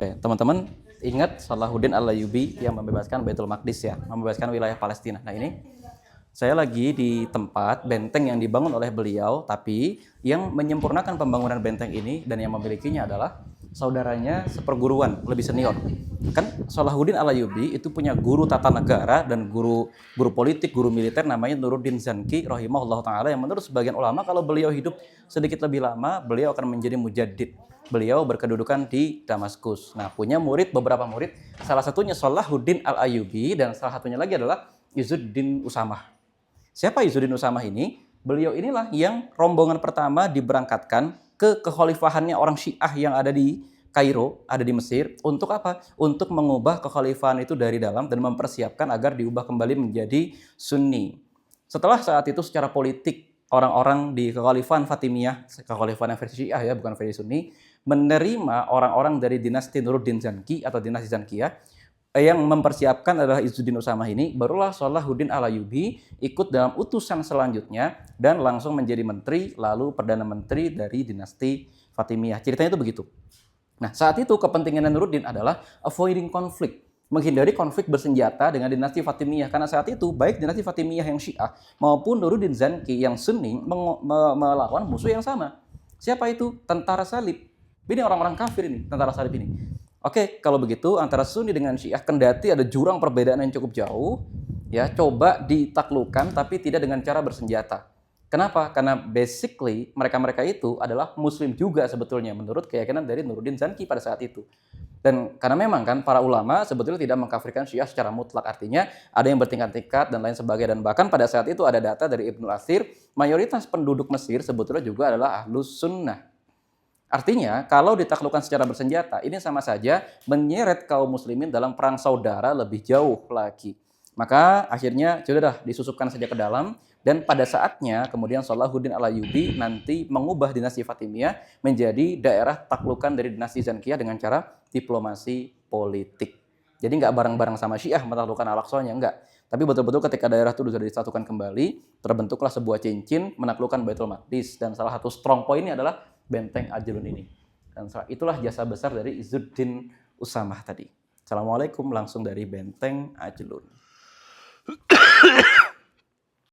Oke, teman-teman ingat Salahuddin Al-Ayyubi yang membebaskan Baitul Maqdis ya, membebaskan wilayah Palestina. Nah ini saya lagi di tempat benteng yang dibangun oleh beliau, tapi yang menyempurnakan pembangunan benteng ini dan yang memilikinya adalah saudaranya seperguruan, lebih senior. Kan Salahuddin Al-Ayyubi itu punya guru tata negara dan guru politik, guru militer namanya Nuruddin Zanki rahimahullah taala, yang menurut sebagian ulama kalau beliau hidup sedikit lebih lama, beliau akan menjadi mujaddid. Beliau berkedudukan di Damaskus. Nah, punya beberapa murid, salah satunya Salahuddin Al-Ayyubi dan salah satunya lagi adalah Izzuddin Usamah. Siapa Izzuddin Usamah ini? Beliau inilah yang rombongan pertama diberangkatkan ke kekhalifahannya orang Syiah yang ada di Kairo, ada di Mesir. Untuk apa? Untuk mengubah kekhalifahan itu dari dalam dan mempersiapkan agar diubah kembali menjadi Sunni. Setelah saat itu secara politik, orang-orang di kekhalifahan Fatimiyah, kekhalifahan yang versi Syiah ya, bukan versi Sunni, menerima orang-orang dari dinasti Nuruddin Zanki atau dinasti Zankiyah. Yang mempersiapkan adalah Izzuddin Usamah ini, barulah Salahuddin Al-Ayyubi ikut dalam utusan selanjutnya dan langsung menjadi menteri, lalu perdana menteri dari dinasti Fatimiyah. Ceritanya itu begitu. Nah, saat itu kepentingan Nuruddin adalah avoiding konflik, menghindari konflik bersenjata dengan dinasti Fatimiyah, karena saat itu baik dinasti Fatimiyah yang Syiah maupun Nuruddin Zanki yang Sunni melawan musuh yang sama. Siapa itu? Tentara salib. Ini orang-orang kafir ini, tentara salib ini. Oke, kalau begitu antara Sunni dengan Syiah kendati ada jurang perbedaan yang cukup jauh, ya coba ditaklukkan tapi tidak dengan cara bersenjata. Kenapa? Karena basically mereka-mereka itu adalah Muslim juga sebetulnya menurut keyakinan dari Nuruddin Zanki pada saat itu. Dan karena memang kan para ulama sebetulnya tidak mengkafirkan Syiah secara mutlak, artinya ada yang bertingkat-tingkat dan lain sebagainya, dan bahkan pada saat itu ada data dari Ibnu Athir, mayoritas penduduk Mesir sebetulnya juga adalah Ahlus Sunnah. Artinya, kalau ditaklukkan secara bersenjata, ini sama saja menyeret kaum muslimin dalam perang saudara lebih jauh lagi. Maka akhirnya sudah dah disusupkan saja ke dalam, dan pada saatnya kemudian Salahuddin Al-Ayyubi nanti mengubah dinasti Fatimiyah menjadi daerah taklukan dari dinasti Zankiyah dengan cara diplomasi politik. Jadi nggak bareng-bareng sama Syiah menaklukkan Al-Aqsanya, enggak. Tapi betul-betul ketika daerah itu sudah disatukan kembali, terbentuklah sebuah cincin menaklukkan Baitul Maqdis, dan salah satu strong point-nya adalah Benteng Ajlun ini. Dan itulah jasa besar dari Izzuddin Usamah tadi. Assalamualaikum, langsung dari Benteng Ajlun.